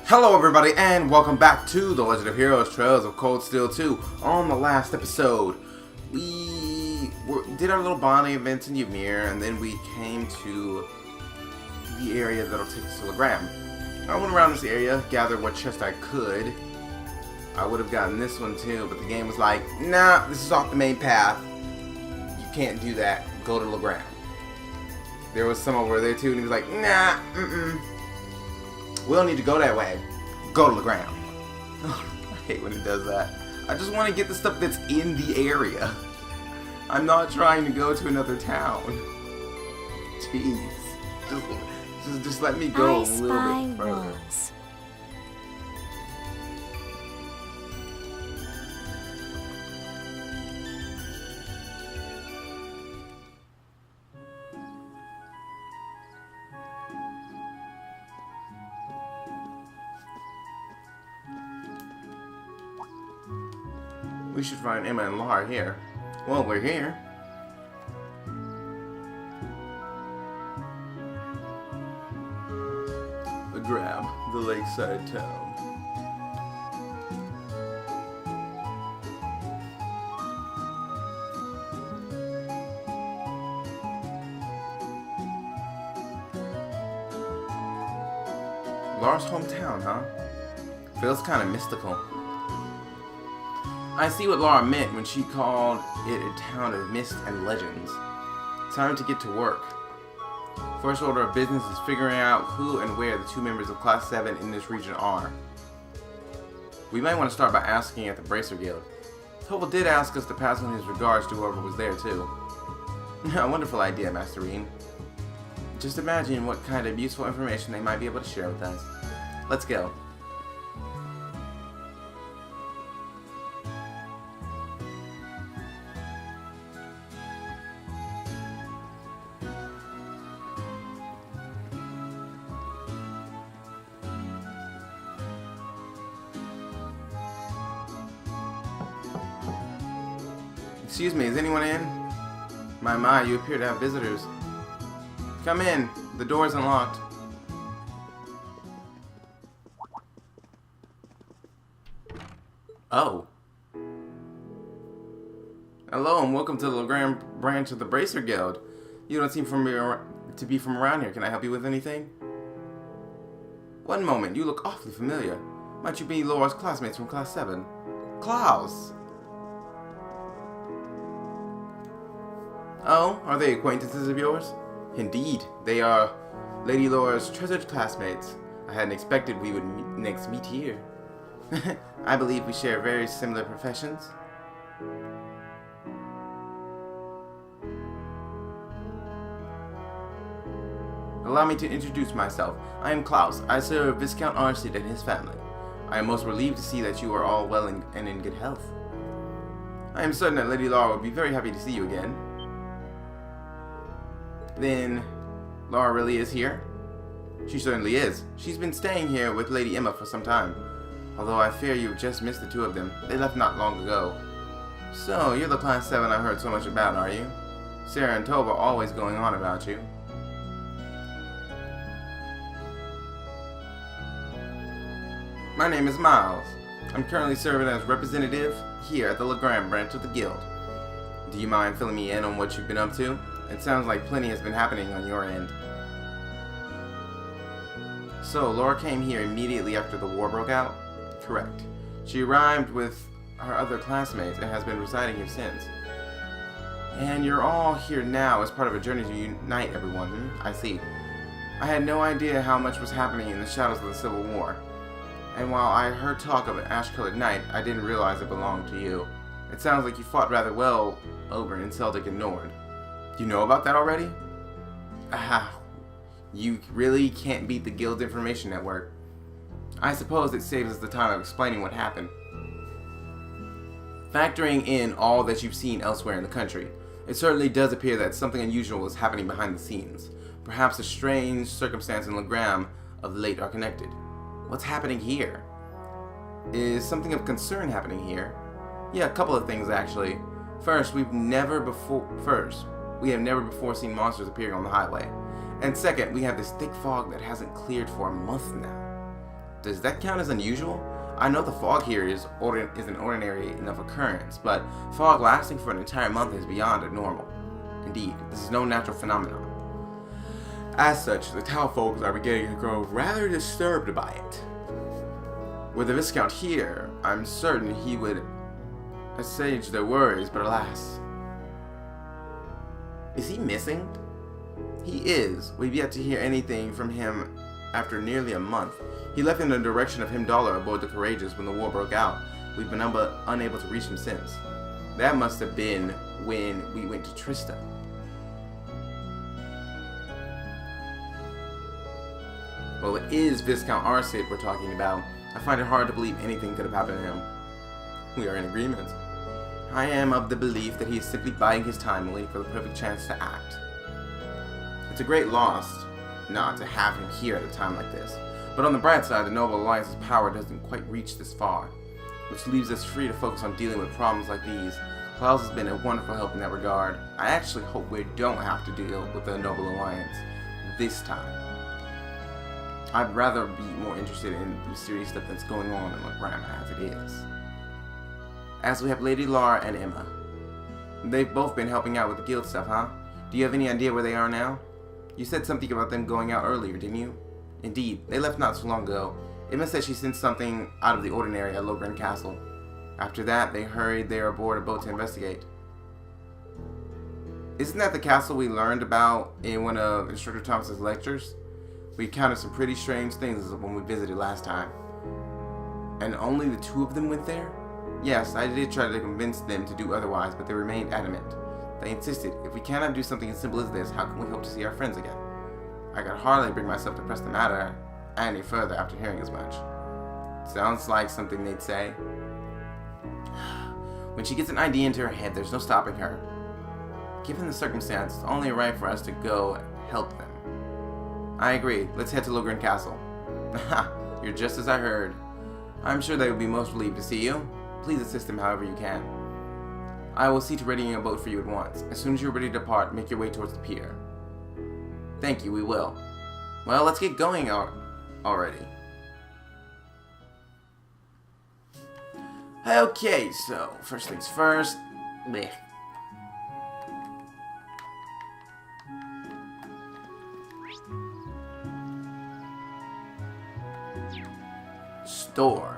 Hello everybody and welcome back to The Legend of Heroes Trails of Cold Steel 2. On the last episode, we did our little bonding events in Ymir, and then we came to the area that'll take us to Legram. I went around this area, gathered what chest I could. I would have gotten this one too, but the game was like, nah, this is off the main path. You can't do that. Go to Legram. There was some over there too, and he was like, nah, we don't need to go that way. Go to Legram. I hate when it does that. I just want to get the stuff that's in the area. I'm not trying to go to another town. Jeez. Just let me go a little bit further. Walls. We should find Emma and Lara here. Well, we're here. Legram, the lakeside town. Lara's hometown, huh? Feels kind of mystical. I see what Lara meant when she called it a town of mist and legends. Time to get to work. First order of business is figuring out who and where the two members of Class 7 in this region are. We might want to start by asking at the Bracer Guild. Tobal did ask us to pass on his regards to whoever was there too. A wonderful idea, Masterine. Just imagine what kind of useful information they might be able to share with us. Let's go. Excuse me, is anyone in? My, you appear to have visitors. Come in. The door is unlocked. Oh. Hello and welcome to the Legram branch of the Bracer Guild. You don't seem to be from around here. Can I help you with anything? One moment. You look awfully familiar. Might you be Laura's classmates from Class 7? Klaus! Oh, are they acquaintances of yours? Indeed, they are Lady Laura's treasured classmates. I hadn't expected we would next meet here. I believe we share very similar professions. Allow me to introduce myself. I am Klaus. I serve Viscount Arcid and his family. I am most relieved to see that you are all well and in good health. I am certain that Lady Laura would be very happy to see you again. Then, Lara really is here? She certainly is. She's been staying here with Lady Emma for some time. Although I fear you've just missed the two of them. They left not long ago. So, you're the Class 7 I've heard so much about, are you? Sarah and Tova are always going on about you. My name is Miles. I'm currently serving as representative here at the Legram branch of the Guild. Do you mind filling me in on what you've been up to? It sounds like plenty has been happening on your end. So, Laura came here immediately after the war broke out? Correct. She arrived with her other classmates and has been residing here since. And you're all here now as part of a journey to unite everyone. I see. I had no idea how much was happening in the shadows of the Civil War. And while I heard talk of an ash-colored knight, I didn't realize it belonged to you. It sounds like you fought rather well over in Celtic and Nord. You know about that already? You really can't beat the Guild's information network. I suppose it saves us the time of explaining what happened. Factoring in all that you've seen elsewhere in the country, it certainly does appear that something unusual is happening behind the scenes. Perhaps a strange circumstance in Legram of late are connected. What's happening here? Is something of concern happening here? Yeah, a couple of things actually. First, we have never before seen monsters appearing on the highway. And second, we have this thick fog that hasn't cleared for a month now. Does that count as unusual? I know the fog here is an ordinary enough occurrence, but fog lasting for an entire month is beyond normal. Indeed, this is no natural phenomenon. As such, the townsfolk are beginning to grow rather disturbed by it. With the Viscount here, I'm certain he would assuage their worries, but alas. Is he missing? He is. We've yet to hear anything from him after nearly a month. He left in the direction of Himdallar aboard the Courageous when the war broke out. We've been unable to reach him since. That must have been when we went to Trista. Well, it is Viscount Arcid we're talking about. I find it hard to believe anything could have happened to him. We are in agreement. I am of the belief that he is simply biding his time and waiting for the perfect chance to act. It's a great loss not to have him here at a time like this. But on the bright side, the Noble Alliance's power doesn't quite reach this far, which leaves us free to focus on dealing with problems like these. Klaus has been a wonderful help in that regard. I actually hope we don't have to deal with the Noble Alliance this time. I'd rather be more interested in the mysterious stuff that's going on in Legram as it is. As we have Lady Lara and Emma. They've both been helping out with the guild stuff, huh? Do you have any idea where they are now? You said something about them going out earlier, didn't you? Indeed, they left not so long ago. Emma said she sensed something out of the ordinary at Legram Castle. After that, they hurried there aboard a boat to investigate. Isn't that the castle we learned about in one of Instructor Thomas's lectures? We encountered some pretty strange things when we visited last time. And only the two of them went there? Yes, I did try to convince them to do otherwise, but they remained adamant. They insisted, if we cannot do something as simple as this, how can we hope to see our friends again? I could hardly bring myself to press the matter any further after hearing as much. Sounds like something they'd say. When she gets an idea into her head, there's no stopping her. Given the circumstance, it's only right for us to go help them. I agree. Let's head to Legram Castle. You're just as I heard. I'm sure they will be most relieved to see you. Please assist them however you can. I will see to readying a boat for you at once. As soon as you're ready to depart, make your way towards the pier. Thank you, we will. Well, let's get going already. Okay, so, first things first. Blech. Store.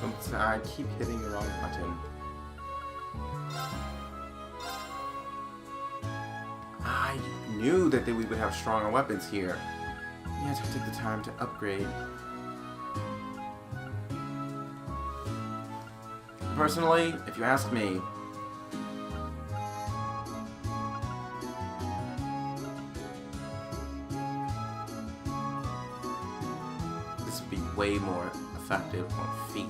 Oops, I keep hitting the wrong button. I knew that we would have stronger weapons here. Yet I took the time to upgrade. Personally, if you ask me, this would be way more effective on feet.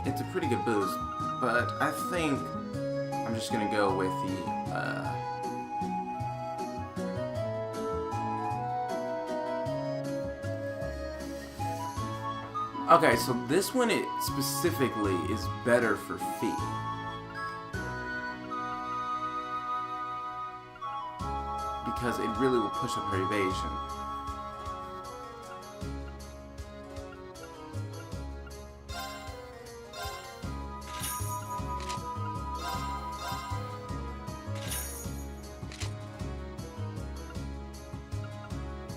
It's a pretty good boost, but I think I'm just gonna go with the, Okay, so this one specifically is better for feet. because it really will push up her evasion.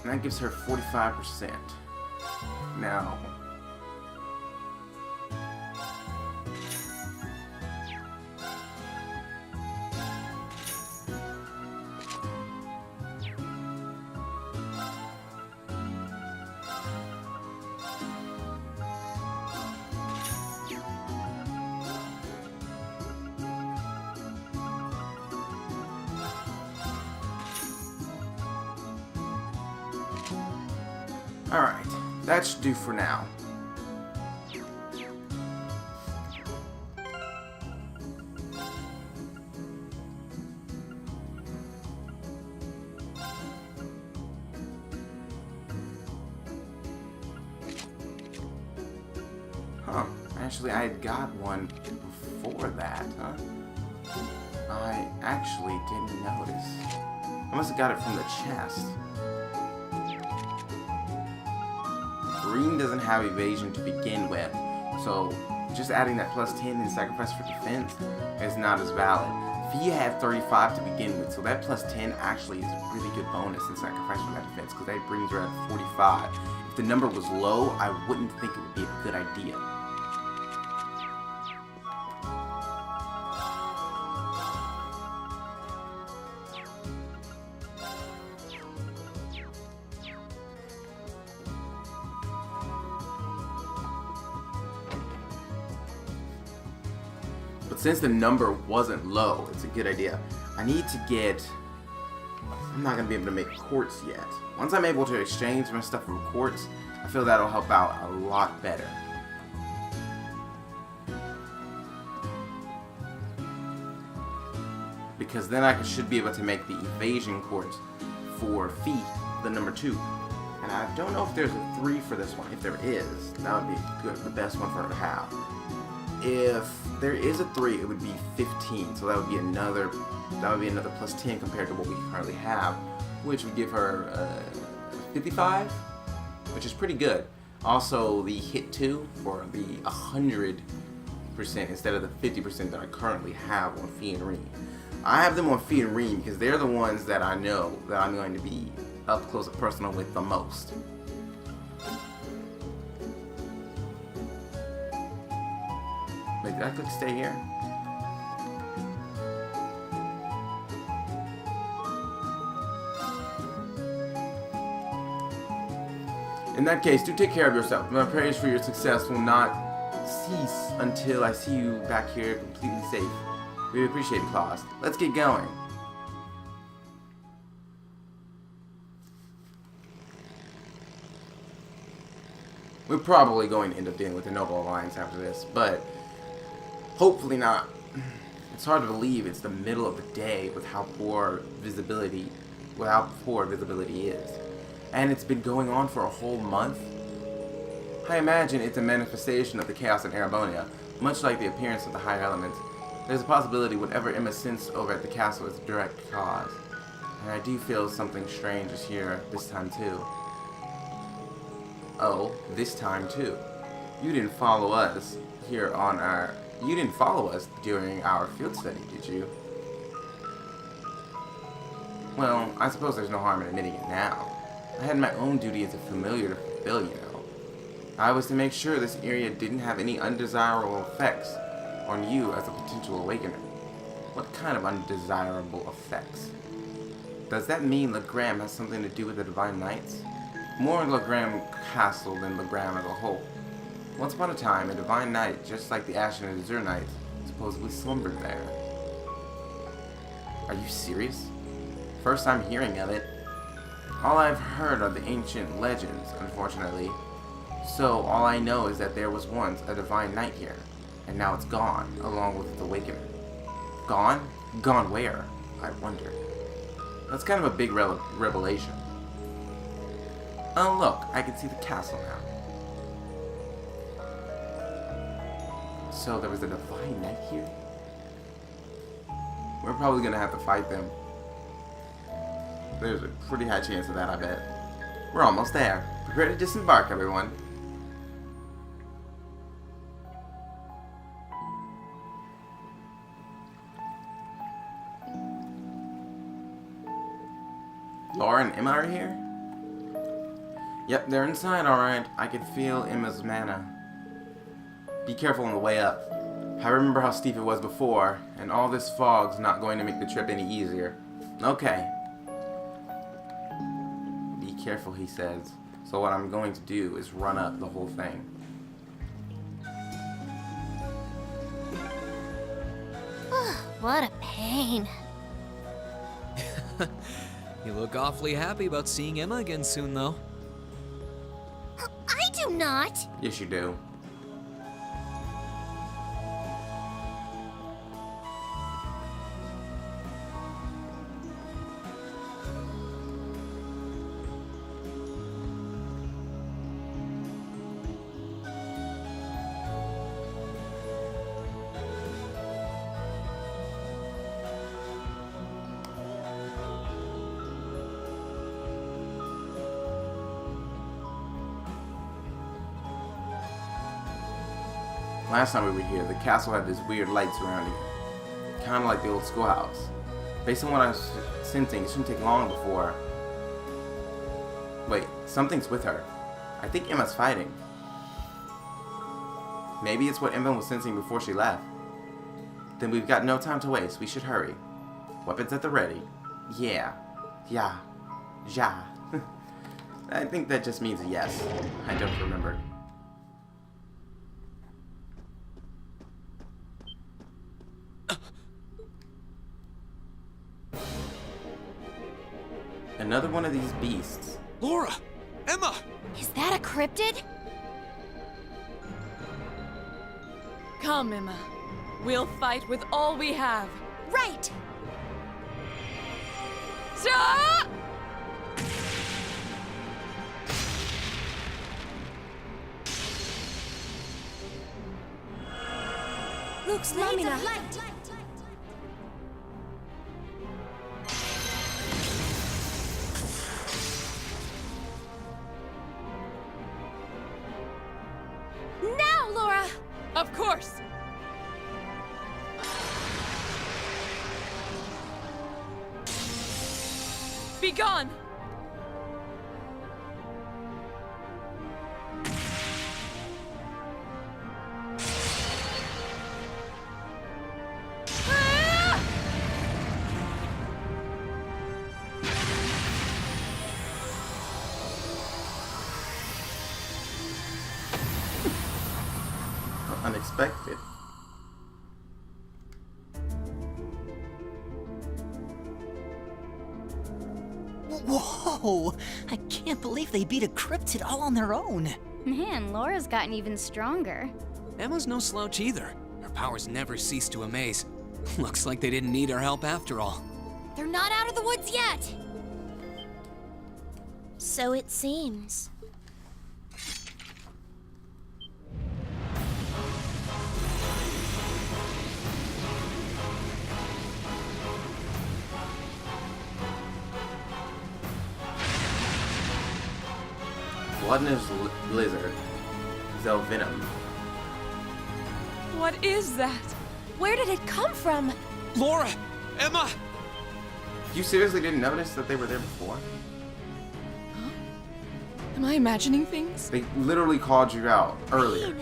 And that gives her 45%. Now, alright, that should do for now. Huh, actually I had got one before that, huh? I actually didn't notice. I must have got it from the chest. Green doesn't have evasion to begin with, so just adding that plus 10 in sacrifice for defense is not as valid. Fia had 35 to begin with, so that plus 10 actually is a really good bonus in sacrifice for that defense, because that brings her at 45. If the number was low, I wouldn't think it would be a good idea. But since the number wasn't low, it's a good idea. I need to get... I'm not going to be able to make quartz yet. Once I'm able to exchange my stuff for quartz, I feel that'll help out a lot better. Because then I should be able to make the evasion quartz for Fee, the number 2. And I don't know if there's a 3 for this one. If there is, that would be good, the best one for her to have. If there is a 3, it would be 15. So that would be another plus 10 compared to what we currently have, which would give her 55, which is pretty good. Also, the hit 2 for the 100% instead of the 50% that I currently have on Fee and Reem. I have them on Fee and Reem because they're the ones that I know that I'm going to be up close and personal with the most. Wait, did I click stay here? In that case, do take care of yourself. My prayers for your success will not cease until I see you back here completely safe. We appreciate it, Claus. Let's get going. We're probably going to end up dealing with the Noble Alliance after this, but hopefully not. It's hard to believe it's the middle of the day with how poor visibility is. And it's been going on for a whole month. I imagine it's a manifestation of the chaos in Erebonia, much like the appearance of the higher elements. There's a possibility whatever Emma sensed over at the castle is a direct cause. And I do feel something strange is here this time too. Oh, this time too. You didn't follow us during our field study, did you? Well, I suppose there's no harm in admitting it now. I had my own duty as a familiar to fulfill, you know. I was to make sure this area didn't have any undesirable effects on you as a potential awakener. What kind of undesirable effects? Does that mean Legram has something to do with the Divine Knights? More Legram Castle than Legram as a whole. Once upon a time, a Divine Knight, just like the Ashen and Azure Knights, supposedly slumbered there. Are you serious? First I'm hearing of it. All I've heard are the ancient legends, unfortunately. So all I know is that there was once a Divine Knight here, and now it's gone, along with its Awakener. Gone? Gone where? I wonder. That's kind of a big revelation. Oh look, I can see the castle now. So there was a Divine Knight here? We're probably gonna have to fight them. There's a pretty high chance of that, I bet. We're almost there. Prepare to disembark, everyone. Laura and Emma are here? Yep, they're inside, alright. I can feel Emma's mana. Be careful on the way up. I remember how steep it was before, and all this fog's not going to make the trip any easier. Okay. Be careful, he says. So what I'm going to do is run up the whole thing. What a pain. You look awfully happy about seeing Emma again soon, though. I do not. Yes, you do. Last time we were here, the castle had this weird light surrounding it. Kind of like the old schoolhouse. Based on what I was sensing, it shouldn't take long before... Wait, something's with her. I think Emma's fighting. Maybe it's what Emma was sensing before she left. Then we've got no time to waste. We should hurry. Weapons at the ready. Yeah. Yeah. Ja. I think that just means a yes. I don't remember. Another one of these beasts. Laura! Emma! Is that a cryptid? Come, Emma. We'll fight with all we have. Right! Stop! Lux Lamina. Now, Laura! Of course! Be gone! Unexpected. Whoa! I can't believe they beat a cryptid all on their own. Man, Laura's gotten even stronger. Emma's no slouch either. Her powers never cease to amaze. Looks like they didn't need our help after all. They're not out of the woods yet! So it seems. Bloodnose lizard. Zelvenom. What is that? Where did it come from? Laura! Emma! You seriously didn't notice that they were there before? Am I imagining things? They literally called you out earlier.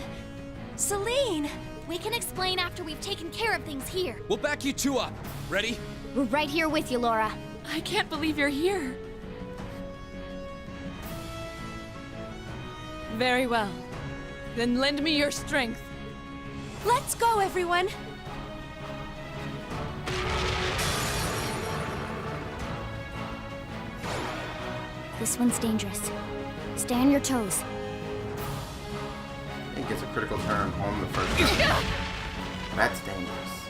Celine! We can explain after we've taken care of things here. We'll back you two up. Ready? We're right here with you, Laura. I can't believe you're here. Very well. Then lend me your strength. Let's go, everyone! This one's dangerous. Stay on your toes. It gets a critical turn on the first turn. That's dangerous.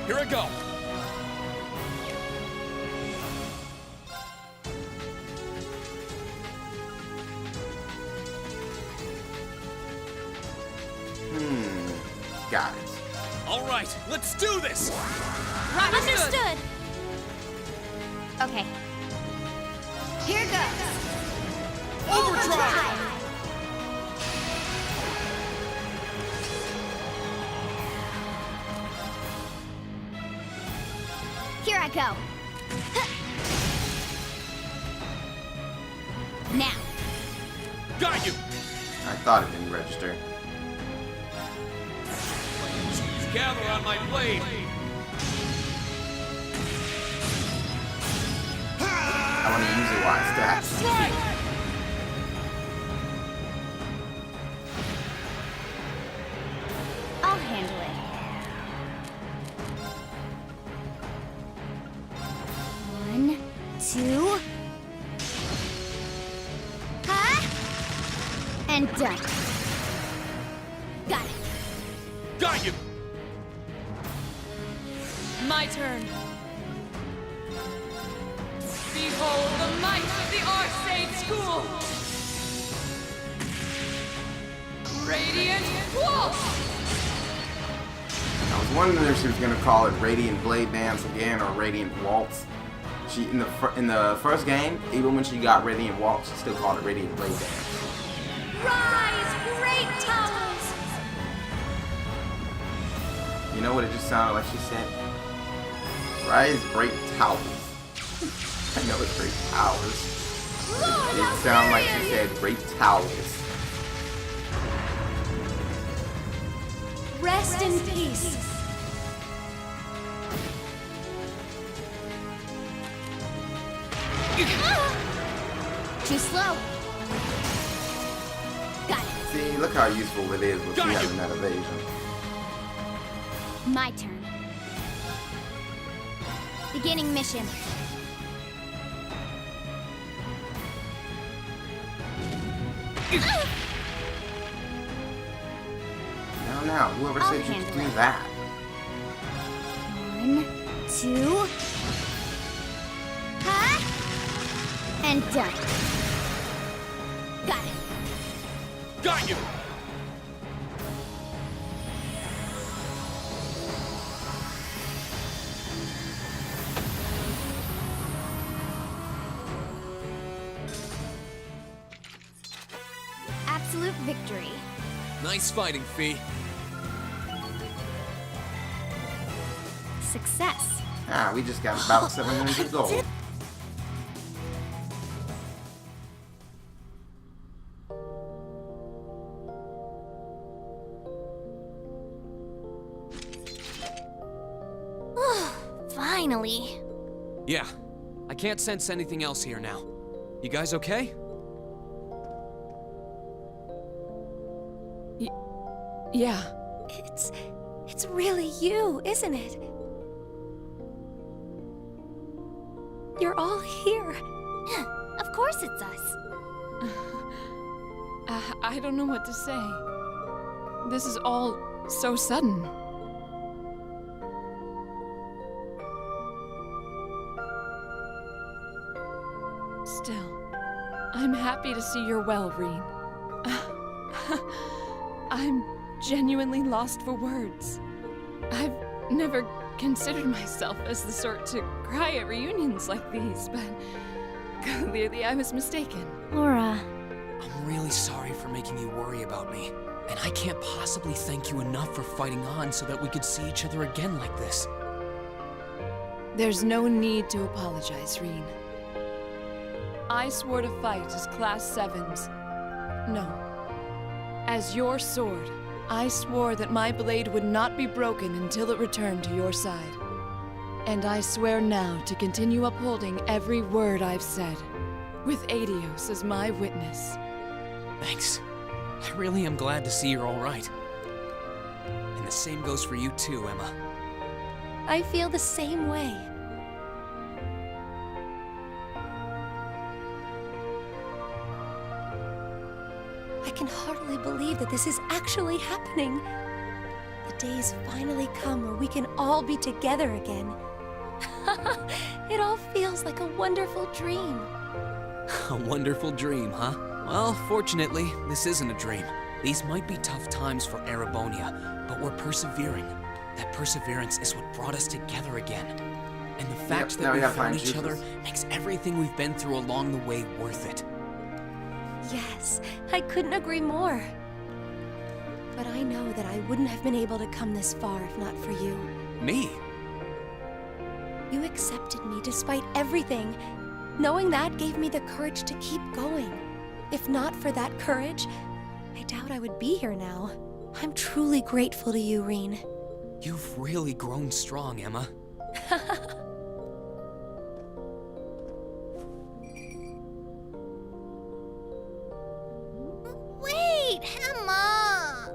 Here I go. Got it. All right, let's do this. Right, Understood! Okay. Here goes. Overdrive! Here I go. Now. Got you! I thought it didn't register. Gather on my blade! I want to use it while I still have to. I'll handle it. One, two. Huh? And done. Got it. Got you! My turn. Behold the might of the Arcade School! Radiant Wolf! I was wondering if she was gonna call it Radiant Blade Dance again or Radiant Waltz. She in the first game, even when she got Radiant Waltz, she still called it Radiant Blade Dance. Rise, great towers! You know what it just sounded like she said? Rise, great towers. I know it's great towers. Lord It sounded like she said great towers. Rest in peace. Too slow. Got it. See, look how useful it is with Got me you. having that evasion. My turn. Beginning mission. Now, whoever I'll said you could handle do it. that? One, two. Huh? And done. Got it. Got you! Absolute victory. Nice fighting, Fee. Success. Ah, we just got about 700 gold. Finally. Yeah. I can't sense anything else here now. You guys okay? Yeah. It's really you, isn't it? You're all here. Of course it's us. I don't know what to say. This is all so sudden. Still, I'm happy to see you're well, Reen. I'm genuinely lost for words. I've never considered myself as the sort to cry at reunions like these, but clearly I was mistaken. Laura. I'm really sorry for making you worry about me. And I can't possibly thank you enough for fighting on so that we could see each other again like this. There's no need to apologize, Reen. I swore to fight as Class 7's. No. As your sword, I swore that my blade would not be broken until it returned to your side. And I swear now to continue upholding every word I've said, with Adios as my witness. Thanks. I really am glad to see you're all right. And the same goes for you too, Emma. I feel the same way. I can hardly believe that this is actually happening. The day's finally come where we can all be together again. It all feels like a wonderful dream. A wonderful dream, huh? Well, fortunately, this isn't a dream. These might be tough times for Erebonia, but we're persevering. That perseverance is what brought us together again. And the fact now that we we gotta found find each other juices. makes everything we've been through along the way worth it. Yes, I couldn't agree more. But I know that I wouldn't have been able to come this far if not for you. Me? You accepted me despite everything. Knowing that gave me the courage to keep going. If not for that courage, I doubt I would be here now. I'm truly grateful to you, Reen. You've really grown strong, Emma. Wait, Emma!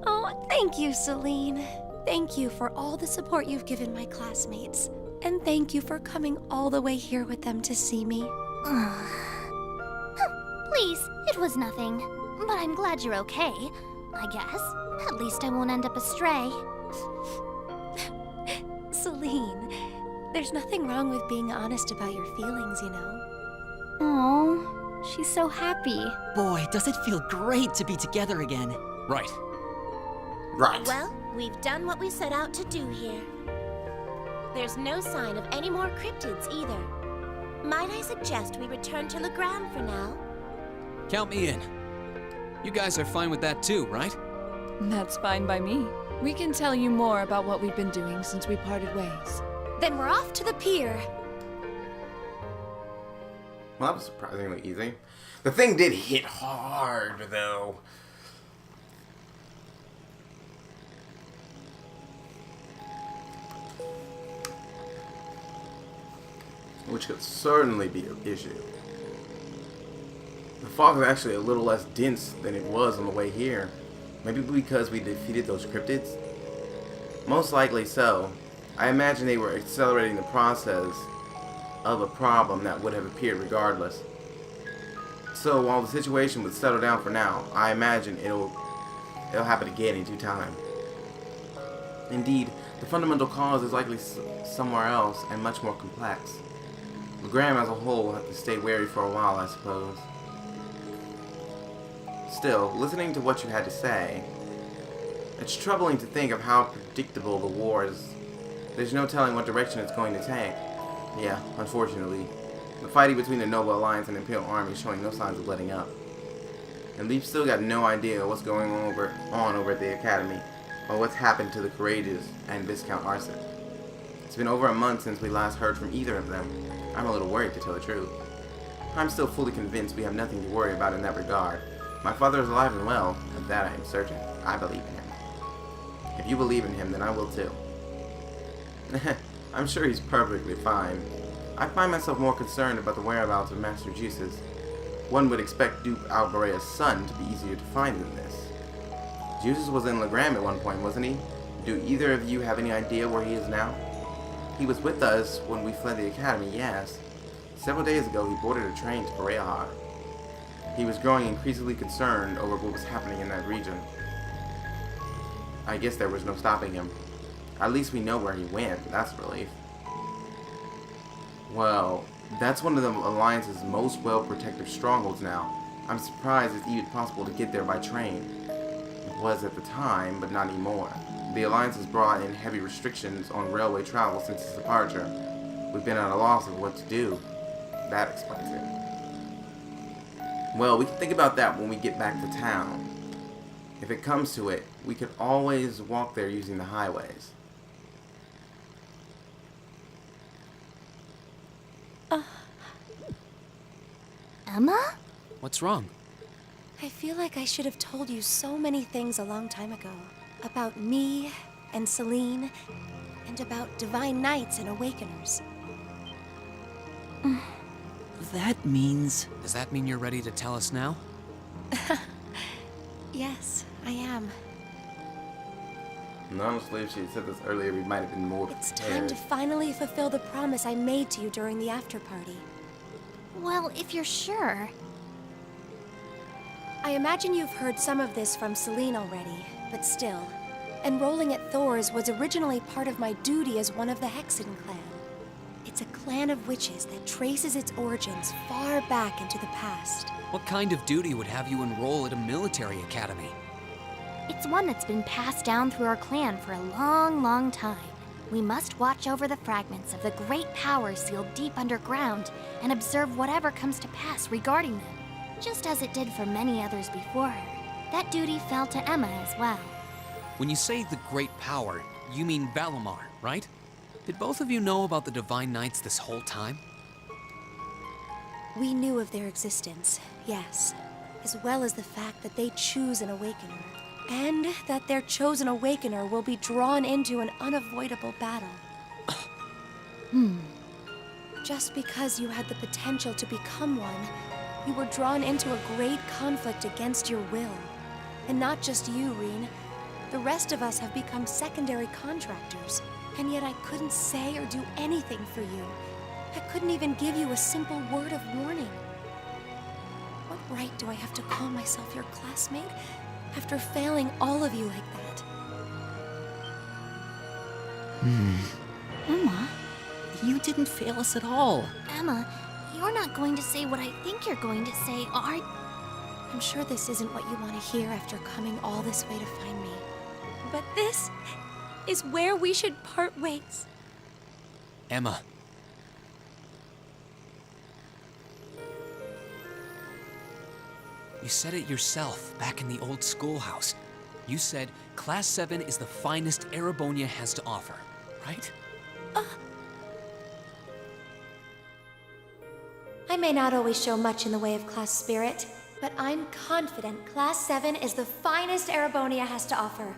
Oh, thank you, Celine. Thank you for all the support you've given my classmates. And thank you for coming all the way here with them to see me. Please, it was nothing. But I'm glad you're okay, I guess. At least I won't end up astray. Celine, there's nothing wrong with being honest about your feelings, you know. Oh, she's so happy. Boy, does it feel great to be together again. Right. Right. Well, we've done what we set out to do here. There's no sign of any more cryptids either. Might I suggest we return to Legram for now? Count me in. You guys are fine with that too, right? That's fine by me. We can tell you more about what we've been doing since we parted ways. Then we're off to the pier. Well, that was surprisingly easy. The thing did hit hard, though. Which could certainly be an issue. The fog is actually a little less dense than it was on the way here. Maybe because we defeated those cryptids? Most likely so. I imagine they were accelerating the process of a problem that would have appeared regardless. So while the situation would settle down for now, I imagine it'll happen again in due time. Indeed, the fundamental cause is likely somewhere else and much more complex. Legram as a whole will have to stay wary for a while, I suppose. Still, listening to what you had to say, it's troubling to think of how predictable the war is. There's no telling what direction it's going to take. Yeah, unfortunately. The fighting between the Noble Alliance and Imperial Army is showing no signs of letting up. And we've still got no idea what's going on over at the Academy, or what's happened to the Courageous and Viscount Arson. It's been over a month since we last heard from either of them. I'm a little worried, to tell the truth. I'm still fully convinced we have nothing to worry about in that regard. My father is alive and well, of that I am certain. I believe in him. If you believe in him, then I will too. I'm sure he's perfectly fine. I find myself more concerned about the whereabouts of Master Juices. One would expect Duke Alborea's son to be easier to find than this. Juices was in Legram at one point, wasn't he? Do either of you have any idea where he is now? He was with us when we fled the Academy, yes. Several days ago, he boarded a train to Pareahar. He was growing increasingly concerned over what was happening in that region. I guess there was no stopping him. At least we know where he went, that's a relief. Well, that's one of the Alliance's most well-protected strongholds now. I'm surprised it's even possible to get there by train. It was at the time, but not anymore. The Alliance has brought in heavy restrictions on railway travel since its departure. We've been at a loss of what to do. That explains it. Well, we can think about that when we get back to town. If it comes to it, we could always walk there using the highways. Emma? What's wrong? I feel like I should have told you so many things a long time ago. About me and Celine, and about Divine Knights and Awakeners. That means... Does that mean you're ready to tell us now? Yes, I am. And honestly, if she had said this earlier, we might have been more It's prepared. time to finally fulfill the promise I made to you during the after-party. Well, if you're sure. I imagine you've heard some of this from Celine already, but still. Enrolling at Thor's was originally part of my duty as one of the Hexen clan. It's a clan of witches that traces its origins far back into the past. What kind of duty would have you enroll at a military academy? It's one that's been passed down through our clan for a long, long time. We must watch over the fragments of the great power sealed deep underground and observe whatever comes to pass regarding them, just as it did for many others before her. That duty fell to Emma as well. When you say the great power, you mean Valimar, right? Did both of you know about the Divine Knights this whole time? We knew of their existence, yes, as well as the fact that they choose an Awakener, and that their chosen Awakener will be drawn into an unavoidable battle. Just because you had the potential to become one, you were drawn into a great conflict against your will. And not just you, Reen. The rest of us have become secondary contractors, and yet I couldn't say or do anything for you. I couldn't even give you a simple word of warning. What right do I have to call myself your classmate after failing all of you like that? Emma, you didn't fail us at all. Emma, you're not going to say what I think you're going to say, are you? I'm sure this isn't what you want to hear after coming all this way to find me. But this is where we should part ways. Emma. You said it yourself back in the old schoolhouse. You said Class 7 is the finest Erebonia has to offer, right? I may not always show much in the way of class spirit, but I'm confident Class 7 is the finest Erebonia has to offer.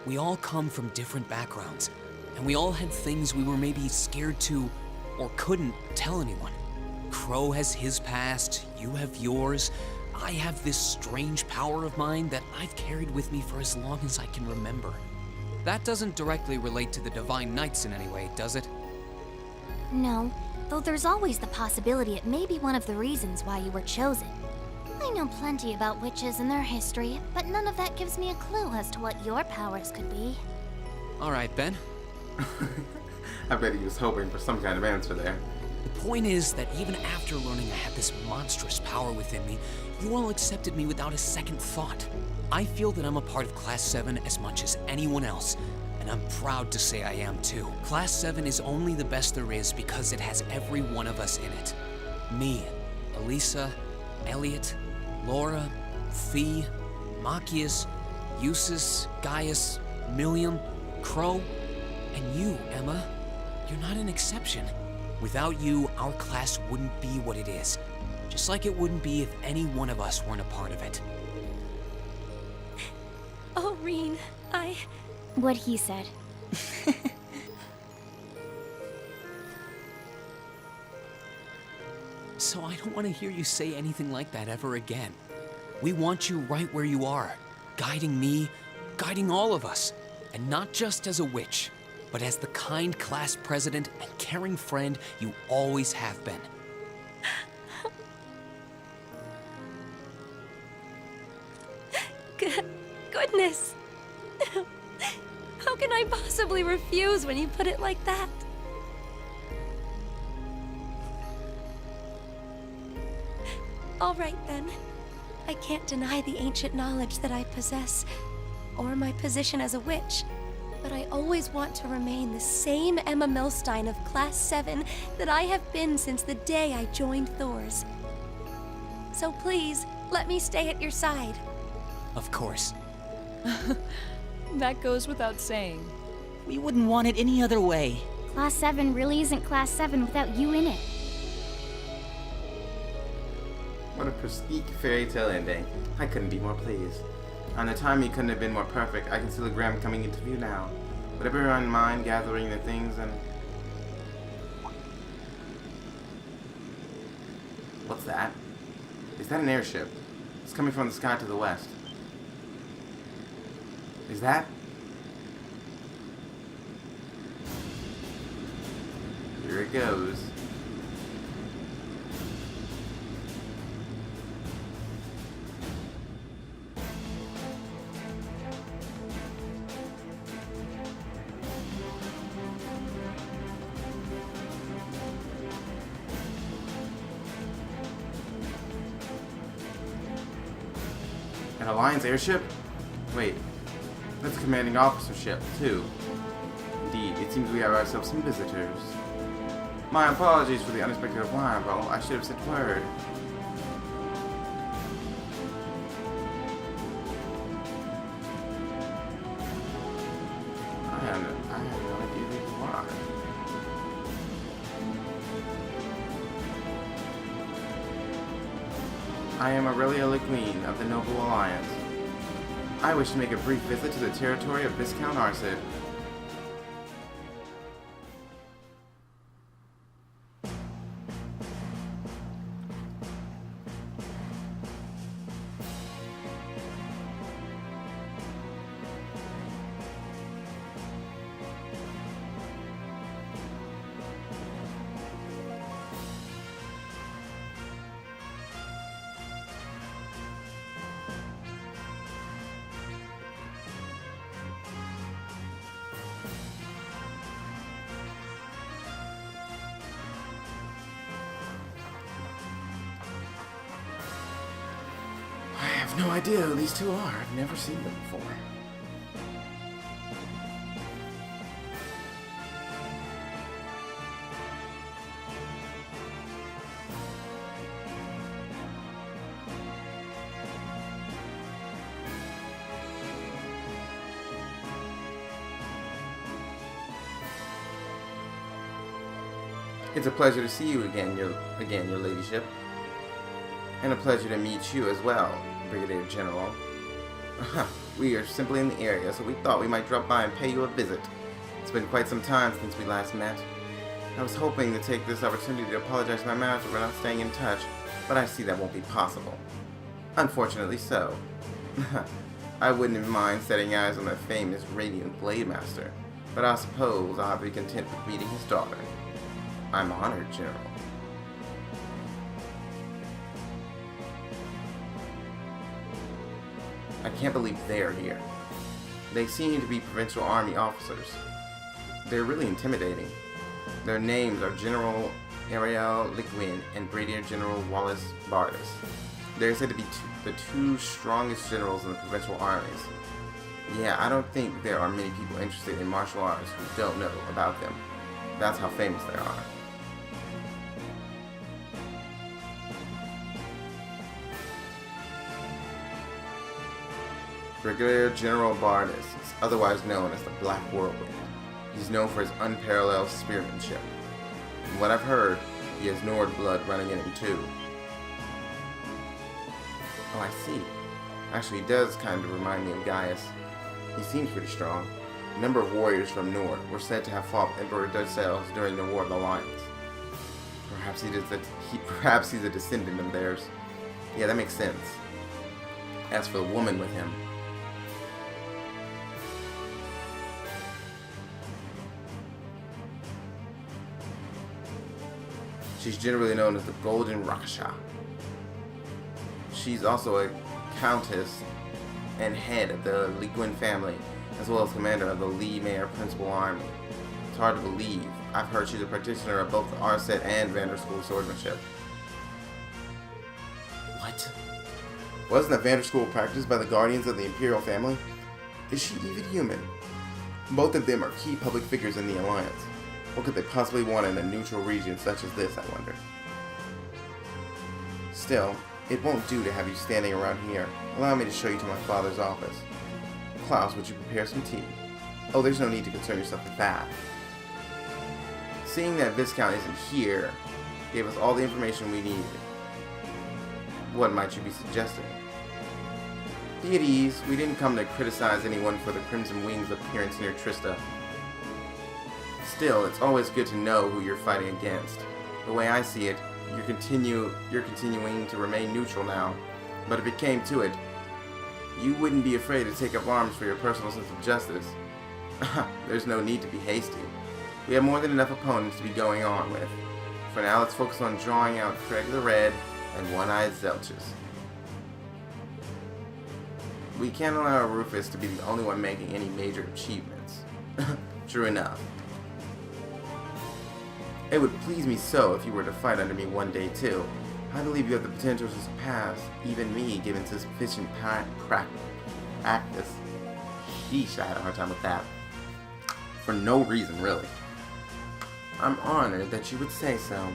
We all come from different backgrounds, and we all had things we were maybe scared to or couldn't tell anyone. Crow has his past, you have yours. I have this strange power of mine that I've carried with me for as long as I can remember. That doesn't directly relate to the Divine Knights in any way, does it? No, though there's always the possibility it may be one of the reasons why you were chosen. I know plenty about witches and their history, but none of that gives me a clue as to what your powers could be. All right, Ben. I bet he was hoping for some kind of answer there. The point is that even after learning I had this monstrous power within me, you all accepted me without a second thought. I feel that I'm a part of Class 7 as much as anyone else, and I'm proud to say I am too. Class 7 is only the best there is because it has every one of us in it. Me, Elisa, Elliot, Laura, Fee, Machias, Eustace, Gaius, Milliam, Crow, and you, Emma. You're not an exception. Without you, our class wouldn't be what it is. Just like it wouldn't be if any one of us weren't a part of it. Oh, Reen, What he said. So I don't want to hear you say anything like that ever again. We want you right where you are, guiding me, guiding all of us, and not just as a witch, but as the kind class president and caring friend you always have been. Goodness! How can I possibly refuse when you put it like that? All right, then. I can't deny the ancient knowledge that I possess, or my position as a witch, but I always want to remain the same Emma Milstein of Class 7 that I have been since the day I joined Thor's. So please, let me stay at your side. Of course. That goes without saying. We wouldn't want it any other way. Class 7 really isn't Class 7 without you in it. What a prestige fairy tale ending. I couldn't be more pleased. On the time he couldn't have been more perfect, I can see Legram coming into view now. With everyone in mind, gathering the things and... What's that? Is that an airship? It's coming from the sky to the west. Is that? Here it goes. An Alliance airship? Wait, That's a commanding officership, too. Indeed, it seems we have ourselves some visitors. My apologies for the unexpected arrival. I should have sent word. I have no idea who you are. I am Aurelia Legram of the Noble Alliance. I wish to make a brief visit to the territory of Viscount Arcid. I have no idea who these two are. I've never seen them before. It's a pleasure to see you again, your ladyship. And a pleasure to meet you as well, Brigadier General. We are simply in the area, so we thought we might drop by and pay you a visit. It's been quite some time since we last met. I was hoping to take this opportunity to apologize to my master for not staying in touch, but I see that won't be possible. Unfortunately so. I wouldn't mind setting eyes on the famous Radiant Blade Master, but I suppose I'll have to be content with meeting his daughter. I'm honored, General. I can't believe they're here. They seem to be Provincial Army officers. They're really intimidating. Their names are General Ariel Legram and Brigadier General Wallace Bardis. They're said to be the two strongest generals in the provincial armies. Yeah, I don't think there are many people interested in martial arts who don't know about them. That's how famous they are. Brigadier General Bardis is otherwise known as the Black Whirlwind. He's known for his unparalleled spearmanship. From what I've heard, he has Nord blood running in him too. Oh, I see. Actually, he does kind of remind me of Gaius. He seems pretty strong. A number of warriors from Nord were said to have fought Emperor Darcels during the War of the Alliance. Perhaps he's a descendant of theirs. Yeah, that makes sense. As for the woman with him, she's generally known as the Golden Rakasha. She's also a countess and head of the Legram family, as well as commander of the Lee Mayor Principal Army. It's hard to believe. I've heard she's a practitioner of both the Arcid and Vander School swordsmanship. What? Wasn't the Vander School practiced by the guardians of the Imperial family? Is she even human? Both of them are key public figures in the Alliance. What could they possibly want in a neutral region such as this, I wonder? Still, it won't do to have you standing around here. Allow me to show you to my father's office. Klaus, would you prepare some tea? Oh, there's no need to concern yourself with that. Seeing that Viscount isn't here gave us all the information we needed. What might you be suggesting? Be at ease. We didn't come to criticize anyone for the Crimson Wing's appearance near Trista. Still, it's always good to know who you're fighting against. The way I see it, you're continuing to remain neutral now, but if it came to it, you wouldn't be afraid to take up arms for your personal sense of justice. There's no need to be hasty. We have more than enough opponents to be going on with. For now, let's focus on drawing out Craig the Red and One-Eyed Zelchus. We can't allow Rufus to be the only one making any major achievements. True enough. It would please me so if you were to fight under me one day too. I believe you have the potential to surpass even me given sufficient practice. Sheesh, I had a hard time with that. For no reason, really. I'm honored that you would say so.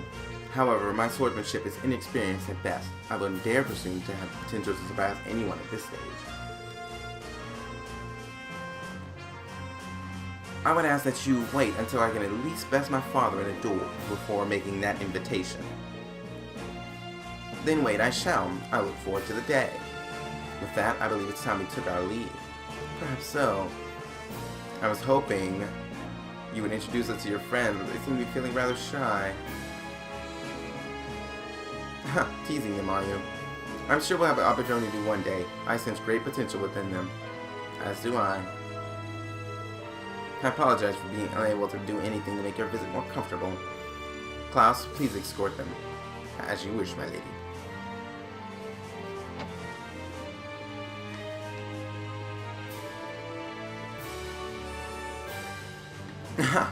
However, my swordsmanship is inexperienced at best. I wouldn't dare presume to have the potential to surpass anyone at this stage. I would ask that you wait until I can at least best my father in a duel before making that invitation. Then wait, I shall. I look forward to the day. With that, I believe it's time we took our leave. Perhaps so. I was hoping you would introduce us to your friends, but they seem to be feeling rather shy. Ha, teasing them, are you? I'm sure we'll have an opportunity one day. I sense great potential within them. As do I. I apologize for being unable to do anything to make your visit more comfortable. Klaus, please escort them. As you wish, my lady.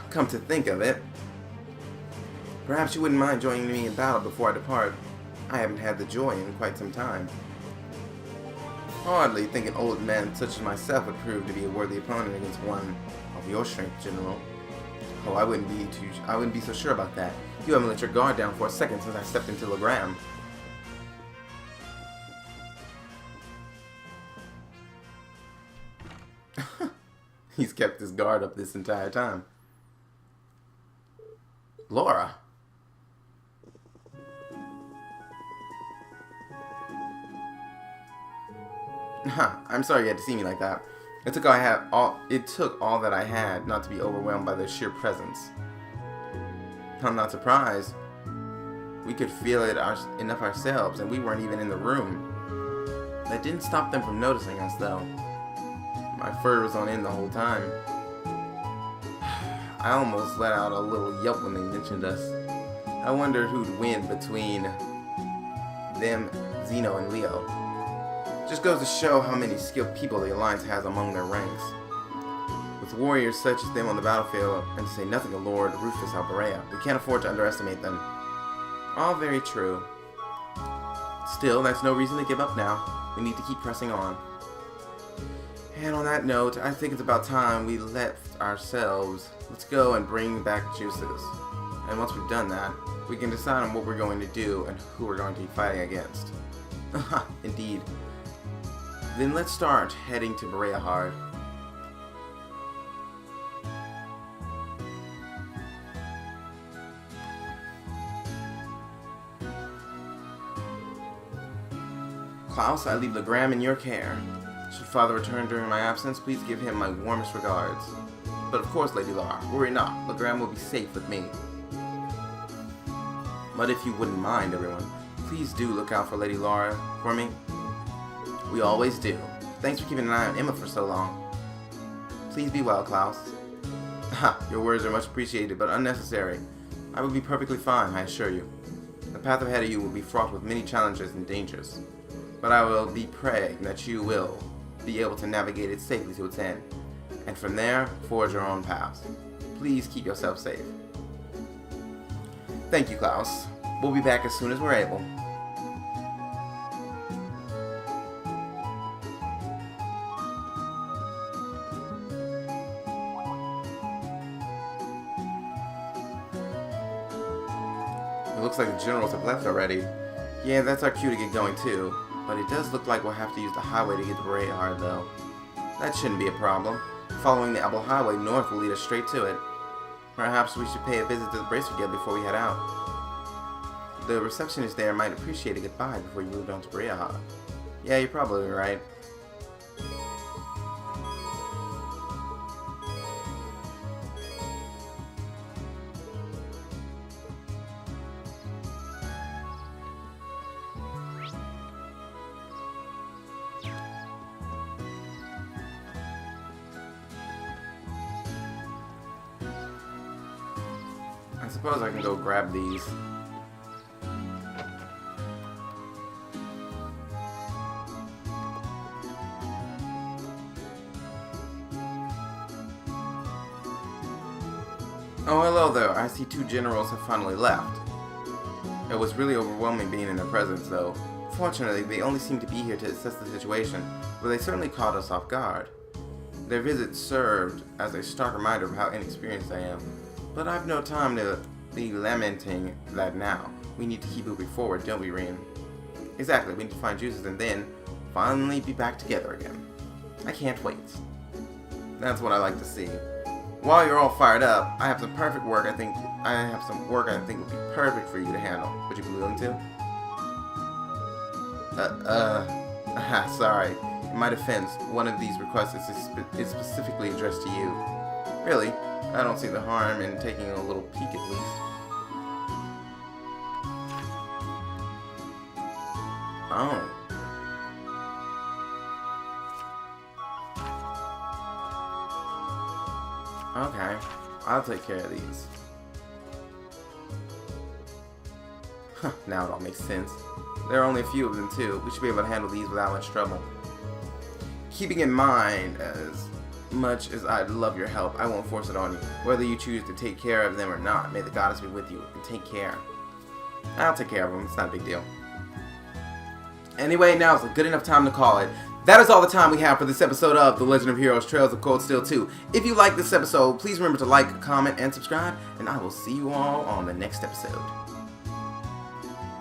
Come to think of it, perhaps you wouldn't mind joining me in battle before I depart. I haven't had the joy in quite some time. Hardly think an old man such as myself would prove to be a worthy opponent against one of your strength, General. Oh, I wouldn't be so sure about that. You haven't let your guard down for a second since I stepped into Legram. He's kept his guard up this entire time. Laura. I'm sorry you had to see me like that. It took all that I had not to be overwhelmed by their sheer presence. I'm not surprised. We could feel it enough ourselves, and we weren't even in the room. That didn't stop them from noticing us, though. My fur was on end the whole time. I almost let out a little yelp when they mentioned us. I wondered who'd win between them, Zeno, and Leo. Just goes to show how many skilled people the Alliance has among their ranks. With warriors such as them on the battlefield, and to say nothing of Lord Rufus Alberea, we can't afford to underestimate them. All very true. Still, that's no reason to give up now. We need to keep pressing on. And on that note, I think it's about time we left ourselves. Let's go and bring back Juices. And once we've done that, we can decide on what we're going to do and who we're going to be fighting against. Indeed. Then let's start heading to Berea. Klaus, I leave Legram in your care. Should Father return during my absence, please give him my warmest regards. But of course, Lady Laura, worry not. Legram will be safe with me. But if you wouldn't mind, everyone, please do look out for Lady Laura for me. We always do. Thanks for keeping an eye on Emma for so long. Please be well, Klaus. Your words are much appreciated, but unnecessary. I will be perfectly fine, I assure you. The path ahead of you will be fraught with many challenges and dangers. But I will be praying that you will be able to navigate it safely to its end. And from there, forge your own paths. Please keep yourself safe. Thank you, Klaus. We'll be back as soon as we're able. It looks like the generals have left already. Yeah, that's our cue to get going too. But it does look like we'll have to use the highway to get to Berea, though. That shouldn't be a problem. Following the Apple Highway north will lead us straight to it. Perhaps we should pay a visit to the Bracer Guild before we head out. The receptionist there might appreciate a goodbye before you moved on to Berea. Yeah, you're probably right. I suppose I can go grab these. Oh, hello there. I see two generals have finally left. It was really overwhelming being in their presence, though. Fortunately, they only seemed to be here to assess the situation, but they certainly caught us off guard. Their visit served as a stark reminder of how inexperienced I am. But I've no time to be lamenting that now. We need to keep moving forward, don't we, Reen? Exactly, we need to find juices and then finally be back together again. I can't wait. That's what I like to see. While you're all fired up, I have some work I think would be perfect for you to handle. Would you be willing to? Sorry. In my defense, one of these requests is specifically addressed to you. Really, I don't see the harm in taking a little peek at least. Oh. Okay, I'll take care of these. Huh, now it all makes sense. There are only a few of them too. We should be able to handle these without much trouble. Keeping in mind, as much as I'd love your help, I won't force it on you. Whether you choose to take care of them or not, may the goddess be with you, and take care. I'll take care of them, it's not a big deal. Anyway, now is a good enough time to call it. That is all the time we have for this episode of The Legend of Heroes Trails of Cold Steel 2. If you like this episode, please remember to like, comment, and subscribe, and I will see you all on the next episode.